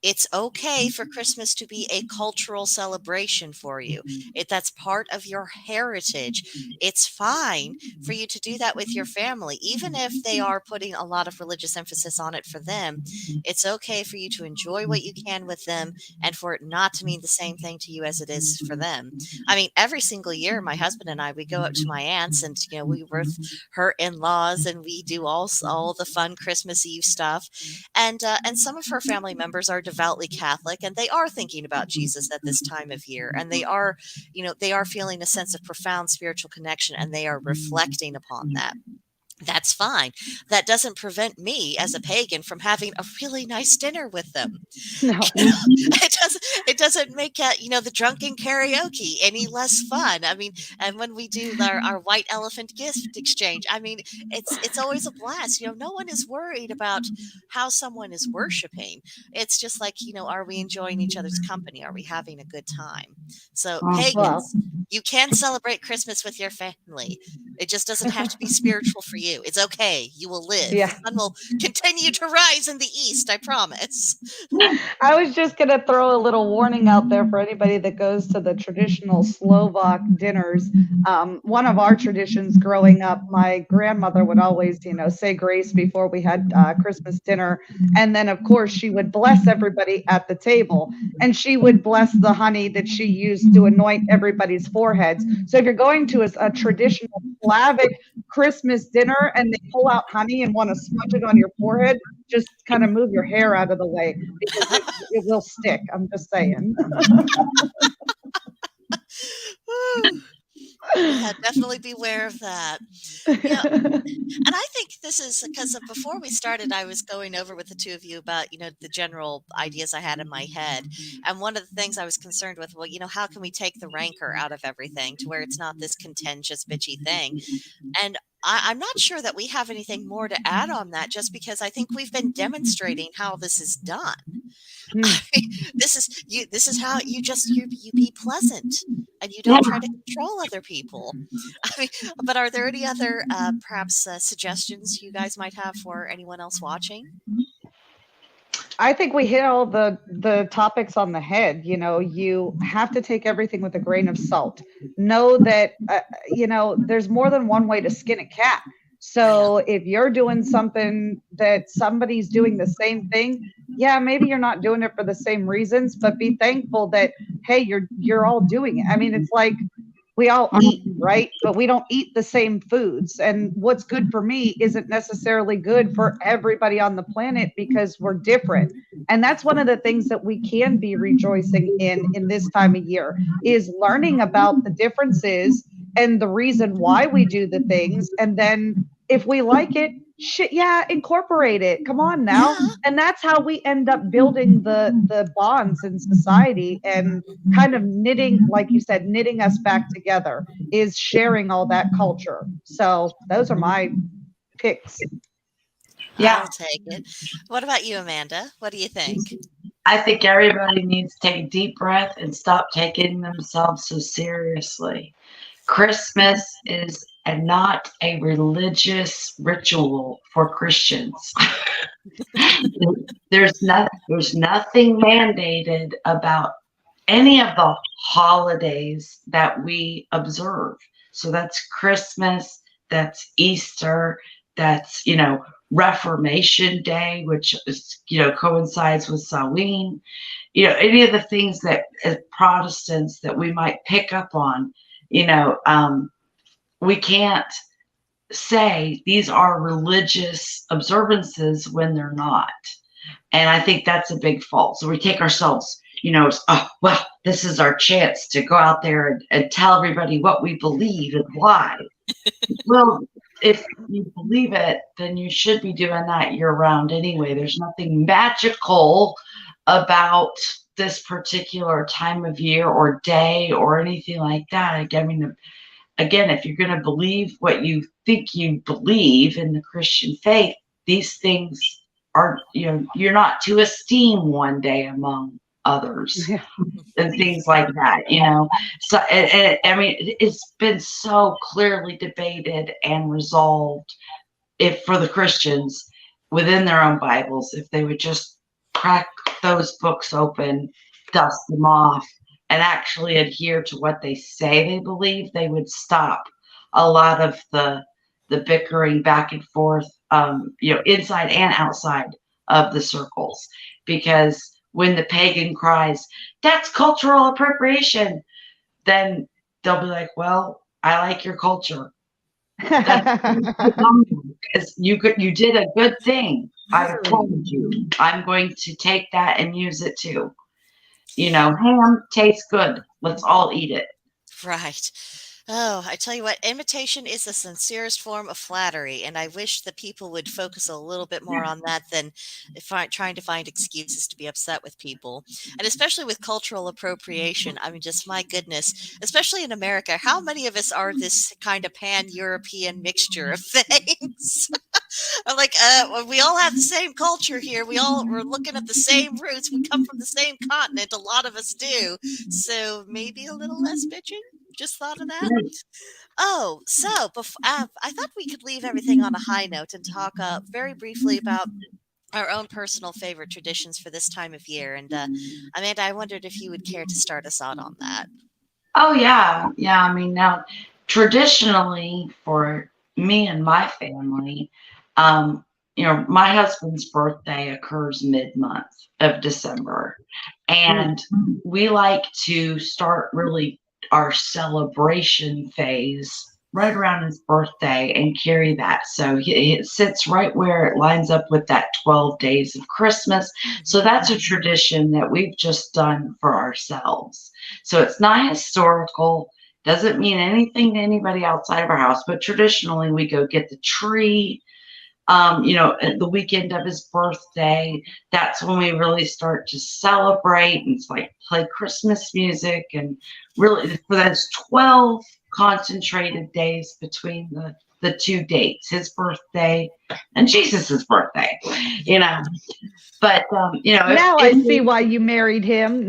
it's okay for Christmas to be a cultural celebration for you. That's part of your heritage. It's fine for you to do that with your family, even if they are putting a lot of religious emphasis on it for them. It's okay for you to enjoy what you can with them, and for it not to mean the same thing to you as it is for them. I mean, every single year, my husband and I, we go up to my aunt's, and we were with her in-laws, and we do all the fun Christmas Eve stuff. And some of her family members are devout devoutly Catholic, and they are thinking about Jesus at this time of year, and they are, they are feeling a sense of profound spiritual connection, and they are reflecting upon that. That's fine. That doesn't prevent me as a pagan from having a really nice dinner with them. No. It doesn't make the drunken karaoke any less fun. I mean, and when we do our white elephant gift exchange, I mean, it's always a blast. No one is worried about how someone is worshiping. It's just like, are we enjoying each other's company? Are we having a good time? So Well, pagans, you can celebrate Christmas with your family. It just doesn't have to be spiritual for you. It's okay. You will live. yeah. The sun will continue to rise in the east, I promise. I was just going to throw a little warning out there for anybody that goes to the traditional Slovak dinners. One of our traditions growing up, my grandmother would always, say grace before we had Christmas dinner. And then, of course, she would bless everybody at the table. And she would bless the honey that she used to anoint everybody's foreheads. So if you're going to a traditional Slavic Christmas dinner and they pull out honey and want to smudge it on your forehead, just kind of move your hair out of the way because it will stick. I'm just saying. Yeah, definitely beware of that. And I think this is because before we started, I was going over with the two of you about, the general ideas I had in my head. And one of the things I was concerned with, well, how can we take the rancor out of everything to where it's not this contentious, bitchy thing? And I'm not sure that we have anything more to add on that, just because I think we've been demonstrating how this is done. I mean, this is how you be pleasant and you don't try to control other people. I mean, but are there any other perhaps suggestions you guys might have for anyone else watching? I think we hit all the topics on the head. You have to take everything with a grain of salt. Know that there's more than one way to skin a cat. So if you're doing something that somebody's doing the same thing, yeah, maybe you're not doing it for the same reasons, but be thankful that hey, you're all doing it. I mean, it's like we all eat, right? But we don't eat the same foods. And what's good for me isn't necessarily good for everybody on the planet because we're different. And that's one of the things that we can be rejoicing in this time of year is learning about the differences and the reason why we do the things. And then if we like it, shit, yeah, incorporate it. Come on now. Yeah. And that's how we end up building the bonds in society and kind of knitting, like you said, knitting us back together is sharing all that culture. So those are my picks. Yeah. I'll take it. What about you, Amanda? What do you think? I think everybody needs to take a deep breath and stop taking themselves so seriously. Christmas is not a religious ritual for Christians. There's nothing mandated about any of the holidays that we observe. So that's Christmas, that's Easter, that's, Reformation Day, which is, coincides with Samhain. Any of the things that as Protestants that we might pick up on, we can't say these are religious observances when they're not. And I think that's a big fault. So we take ourselves, oh, well, this is our chance to go out there and tell everybody what we believe and why. Well, if you believe it, then you should be doing that year round anyway. There's nothing magical about this particular time of year or day or anything like that. Again, if you're going to believe what you think you believe in the Christian faith, these things are, you're not to esteem one day among others and things like that, So, I mean, it's been so clearly debated and resolved for the Christians within their own Bibles, if they would just crack those books open, dust them off, and actually adhere to what they say they believe, they would stop a lot of the bickering back and forth, inside and outside of the circles. Because when the pagan cries, "That's cultural appropriation," then they'll be like, "Well, I like your culture. Because you did a good thing. I've told you, I'm going to take that and use it too. Ham tastes good. Let's all eat it. Right. Oh, I tell you what, imitation is the sincerest form of flattery, and I wish that people would focus a little bit more on that than trying to find excuses to be upset with people. And especially with cultural appropriation, I mean, just my goodness, especially in America, how many of us are this kind of pan-European mixture of things? I'm like, well, we all have the same culture here. We're looking at the same roots. We come from the same continent. A lot of us do. So maybe a little less bitching. Just thought of that. Oh, so I thought we could leave everything on a high note and talk very briefly about our own personal favorite traditions for this time of year. And Amanda, I wondered if you would care to start us out on that. Oh yeah, yeah. I mean, now traditionally for me and my family, my husband's birthday occurs mid-month of December, and we like to start really our celebration phase right around his birthday and carry that. So it sits right where it lines up with that 12 days of Christmas. So that's a tradition that we've just done for ourselves. So it's not historical, doesn't mean anything to anybody outside of our house, but traditionally we go get the tree, the weekend of his birthday. That's when we really start to celebrate and it's like play Christmas music and really for those 12 concentrated days between the two dates, his birthday and Jesus's birthday, But now I see why you married him.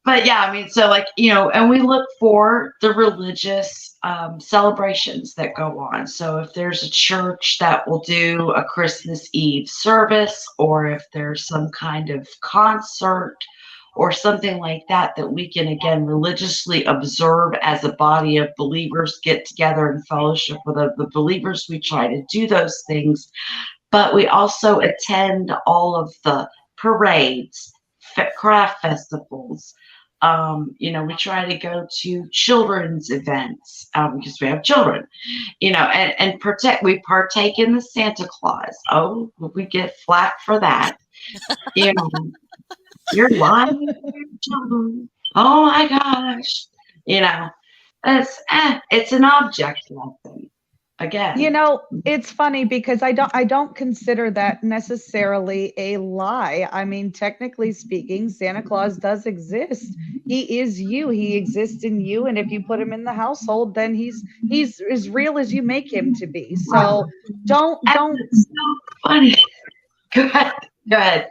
But yeah, I mean, so and we look for the religious celebrations that go on. So if there's a church that will do a Christmas Eve service, or if there's some kind of concert or something like that, that we can again religiously observe as a body of believers, get together and fellowship with the believers. We try to do those things, but we also attend all of the parades, craft festivals. We try to go to children's events because we have children, and we partake in the Santa Claus. Oh, we get flack for that. You're lying to your children. Oh my gosh. It's an object lesson. Again. It's funny because I don't consider that necessarily a lie. I mean, technically speaking, Santa Claus does exist. He is you. He exists in you, and if you put him in the household, then he's as real as you make him to be. So don't. It's so funny. Go ahead. Go ahead.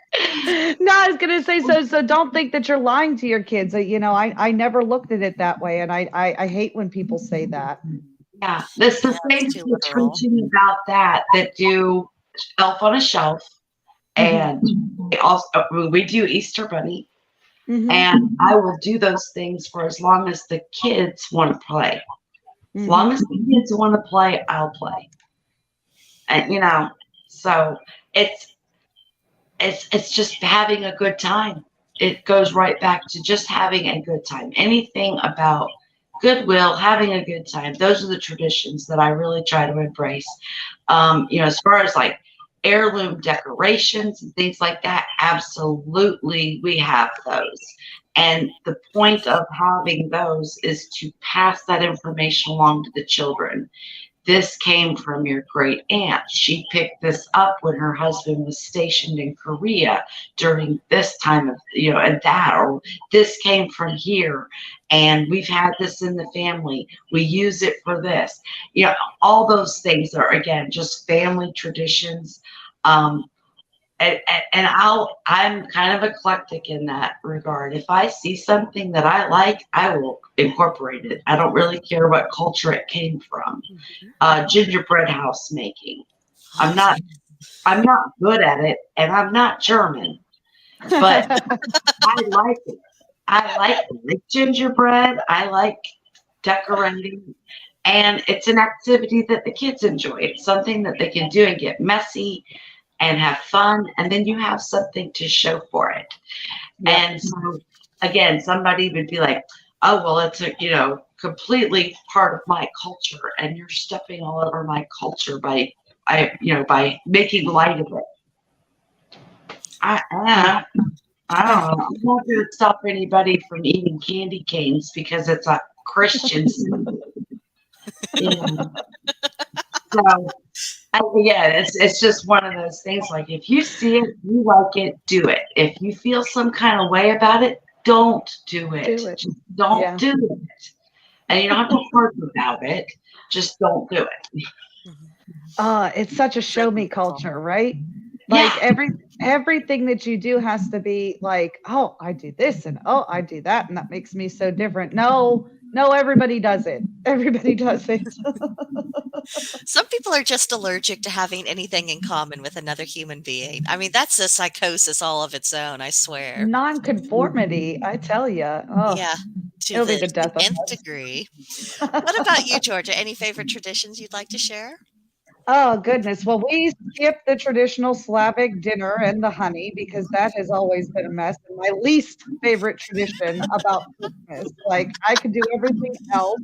No, I was gonna say so don't think that you're lying to your kids. I never looked at it that way, and I hate when people say that. Yeah, that's the same teaching about that do Elf on a Shelf, and we do Easter Bunny, and I will do those things for as long as the kids want to play. As long as the kids want to play, I'll play. And so it's just having a good time. It goes right back to just having a good time. Anything about goodwill, having a good time. Those are the traditions that I really try to embrace. As far as like heirloom decorations and things like that, absolutely we have those. And the point of having those is to pass that information along to the children. This came from your great aunt. She picked this up when her husband was stationed in Korea during this time of, and that, or this came from here. And we've had this in the family. We use it for this. All those things are, again, just family traditions. And I'm kind of eclectic in that regard. If I see something that I like, I will incorporate it. I don't really care what culture it came from. Gingerbread house making. I'm not good at it, and I'm not German, but I like it. I like gingerbread. I like decorating. And it's an activity that the kids enjoy. It's something that they can do and get messy and have fun, and then you have something to show for it. Yep. And so, again, somebody would be like, oh, well, it's completely part of my culture, and you're stepping all over my culture by making light of it. I don't know. I'm not going to stop anybody from eating candy canes because it's a Christian symbol. You know? So again, it's just one of those things. Like if you see it, you like it, do it. If you feel some kind of way about it, don't do it. Do it. Just don't Yeah. do it. And you don't have to hurt about it. Just don't do it. It's such a show me culture, right? Like Yeah. everything that you do has to be like, oh, I do this and oh, I do that, and that makes me so different. No, no, everybody does it. Everybody does it. Some people are just allergic to having anything in common with another human being. I mean, that's a psychosis all of its own, I swear. Nonconformity, I tell you. Oh, Yeah, to it'll be the the death of nth us. degree. What about you, Georgia? Any favorite traditions you'd like to share? Oh goodness. Well, we skip the traditional Slavic dinner and the honey because that has always been a mess. And my least favorite tradition about Christmas. Like I could do everything else.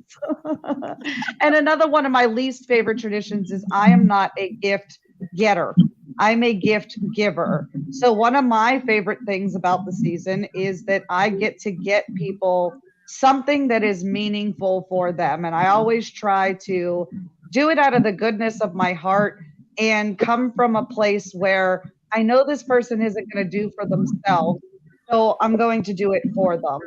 And another one of my least favorite traditions is I am not a gift getter. I'm a gift giver. So one of my favorite things about the season is that I get to get people something that is meaningful for them. And I always try to do it out of the goodness of my heart and come from a place where I know this person isn't going to do for themselves. So I'm going to do it for them.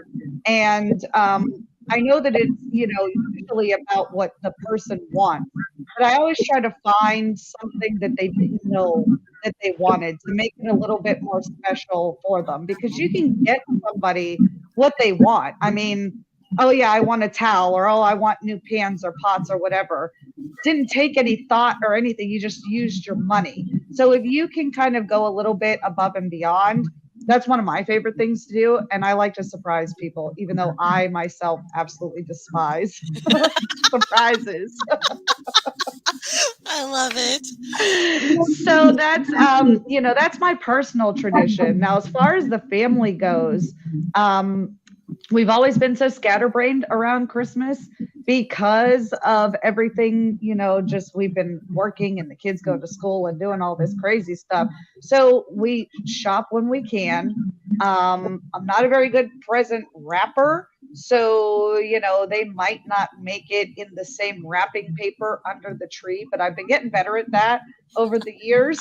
And I know that it's, usually about what the person wants, but I always try to find something that they didn't know that they wanted to make it a little bit more special for them because you can get somebody what they want. I mean, oh yeah, I want a towel or oh, I want new pans or pots or whatever. Didn't take any thought or anything. You just used your money. So if you can kind of go a little bit above and beyond, that's one of my favorite things to do. And I like to surprise people, even though I myself absolutely despise surprises. I love it. So that's that's my personal tradition. Now, as far as the family goes, we've always been so scatterbrained around Christmas because of everything, just we've been working and the kids go to school and doing all this crazy stuff. So we shop when we can. I'm not a very good present wrapper. So, they might not make it in the same wrapping paper under the tree, but I've been getting better at that over the years,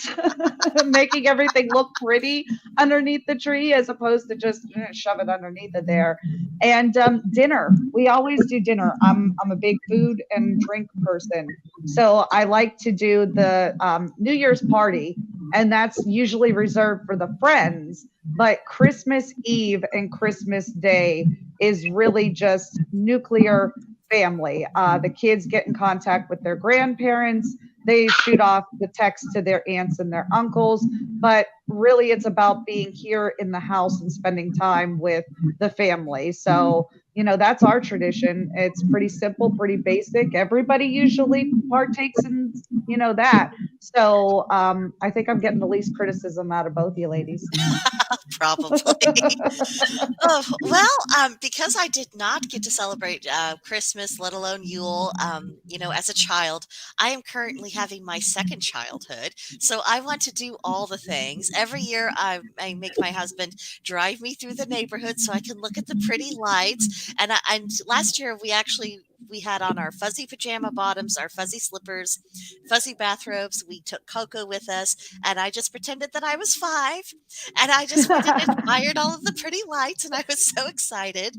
making everything look pretty underneath the tree as opposed to just shove it underneath it there. And dinner, we always do dinner. I'm a big food and drink person, so I like to do the New Year's party, and that's usually reserved for the friends. But Christmas Eve and Christmas Day is really just nuclear family. The kids get in contact with their grandparents. They shoot off the text to their aunts and their uncles, but really it's about being here in the house and spending time with the family. So, that's our tradition. It's pretty simple, pretty basic. Everybody usually partakes in, that. So I think I'm getting the least criticism out of both you ladies. Probably. Oh, well, because I did not get to celebrate Christmas, let alone Yule, as a child, I am currently having my second childhood. So I want to do all the things. Every year, I make my husband drive me through the neighborhood so I can look at the pretty lights. And last year, we had on our fuzzy pajama bottoms, our fuzzy slippers, fuzzy bathrobes. We took Coco with us, and I just pretended that I was 5, and I just went and admired all of the pretty lights, and I was so excited.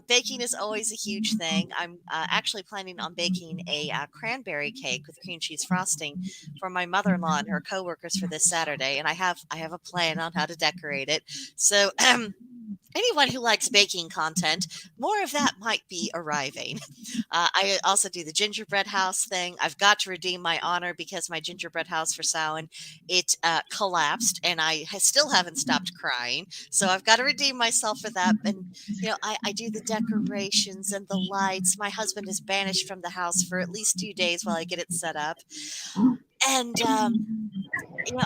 Baking is always a huge thing. I'm actually planning on baking a cranberry cake with cream cheese frosting for my mother-in-law and her coworkers for this Saturday, and I have a plan on how to decorate it. So. Anyone who likes baking content, more of that might be arriving. I also do the gingerbread house thing. I've got to redeem my honor because my gingerbread house for Samhain, it collapsed, and still haven't stopped crying. So I've got to redeem myself for that. And I do the decorations and the lights. My husband is banished from the house for at least 2 days while I get it set up. And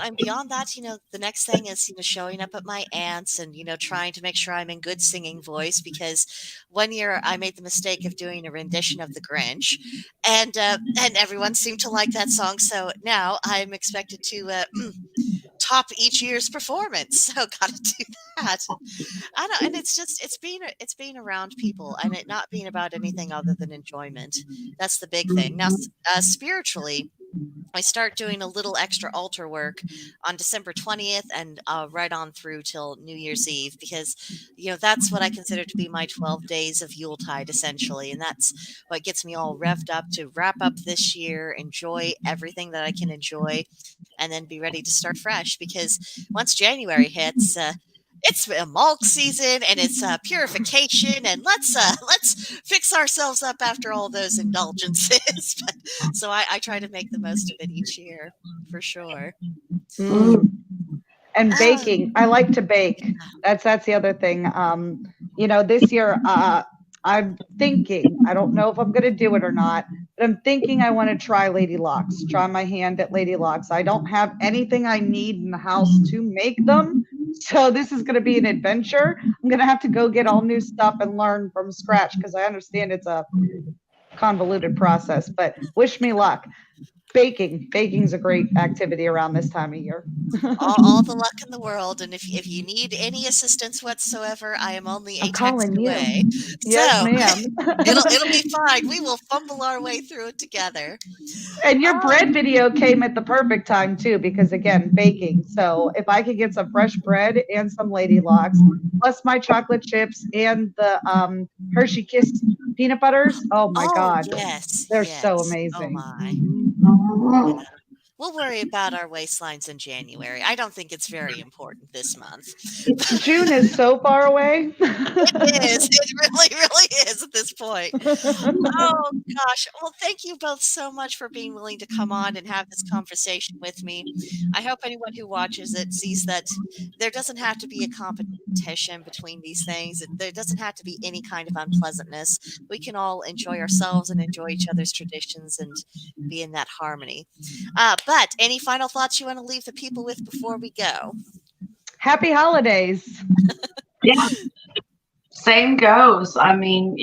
and beyond that, the next thing is, showing up at my aunt's and, trying to make sure I'm in good singing voice because one year I made the mistake of doing a rendition of The Grinch, and everyone seemed to like that song. So now I'm expected to top each year's performance. So got to do that. I don't, and it's being around people and it not being about anything other than enjoyment. That's the big thing. Now, spiritually, I start doing a little extra altar work on December 20th and right on through till New Year's Eve because, that's what I consider to be my 12 days of Yuletide, essentially. And that's what gets me all revved up to wrap up this year, enjoy everything that I can enjoy, and then be ready to start fresh. Because once January hits, it's a mulk season and it's purification, and let's fix ourselves up after all those indulgences. So I try to make the most of it each year, for sure. Mm. And Oh, baking. I like to bake. That's the other thing. This year I'm thinking, I don't know if I'm going to do it or not, but I'm thinking I want to try Lady Locks, try my hand at Lady Locks. I don't have anything I need in the house to make them. So this is going to be an adventure. I'm going to have to go get all new stuff and learn from scratch because I understand it's a convoluted process, but wish me luck. Baking's a great activity around this time of year. all the luck in the world, and if you need any assistance whatsoever, I am only I'm a text calling you. away. Yes, So ma'am. it'll be fine. We will fumble our way through it together. And your Oh, bread video came at the perfect time too, because again, baking. So if I could get some fresh bread and some Lady Locks, plus my chocolate chips and the Hershey Kiss peanut butters, oh my oh God, yes, they're so yes. Oh amazing. my. Mhm. Yeah. We'll worry about our waistlines in January. I don't think it's very important this month. June is so far away. It is. It really, really is at this point. Oh gosh. Well, thank you both so much for being willing to come on and have this conversation with me. I hope anyone who watches it sees that there doesn't have to be a competition between these things. There doesn't have to be any kind of unpleasantness. We can all enjoy ourselves and enjoy each other's traditions and be in that harmony. But any final thoughts you want to leave the people with before we go? Happy holidays. Yeah, same goes. I mean,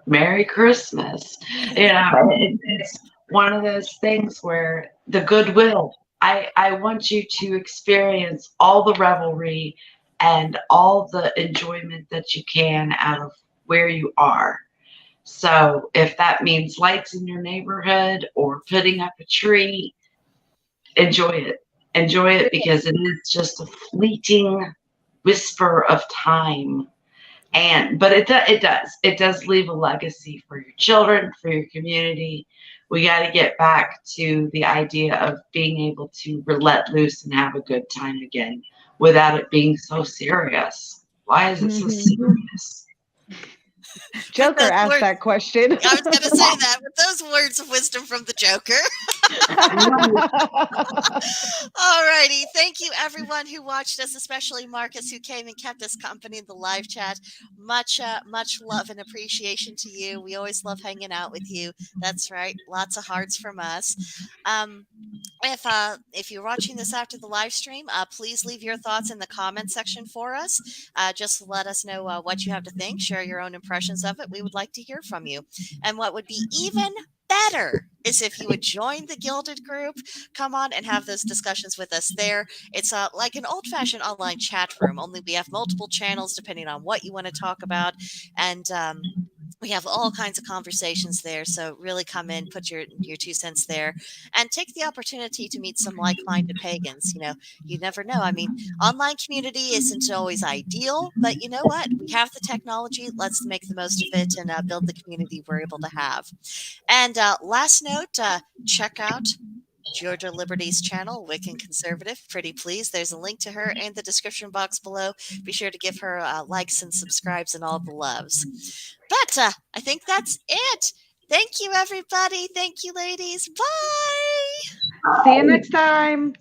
Merry Christmas. It's one of those things where the goodwill. I want you to experience all the revelry and all the enjoyment that you can out of where you are. So if that means lights in your neighborhood or putting up a tree, enjoy it. Enjoy it because it is just a fleeting whisper of time. But it does leave a legacy for your children, for your community. We got to get back to the idea of being able to let loose and have a good time again without it being so serious. Why is it so serious? With Joker those asked words, that question. I was going to say that with those words of wisdom from the Joker. All righty. Thank you, everyone who watched us, especially Marcus, who came and kept us company in the live chat. Much love and appreciation to you. We always love hanging out with you. That's right. Lots of hearts from us. Um, if you're watching this after the live stream, please leave your thoughts in the comment section for us. Just let us know what you have to think. Share your own impressions of it. We would like to hear from you. And what would be even better is if you would join the Gilded group. Come on and have those discussions with us there. It's like an old-fashioned online chat room, only we have multiple channels depending on what you want to talk about. And we have all kinds of conversations there. So really come in, put your 2 cents there, and take the opportunity to meet some like-minded pagans. You never know. I mean, online community isn't always ideal, but you know what? We have the technology. Let's make the most of it and build the community we're able to have. And last note, check out Georgia Liberty's channel, Wiccan Conservative. Pretty please. There's a link to her in the description box below. Be sure to give her likes and subscribes and all the loves. But I think that's it. Thank you, everybody. Thank you, ladies. Bye. See you next time.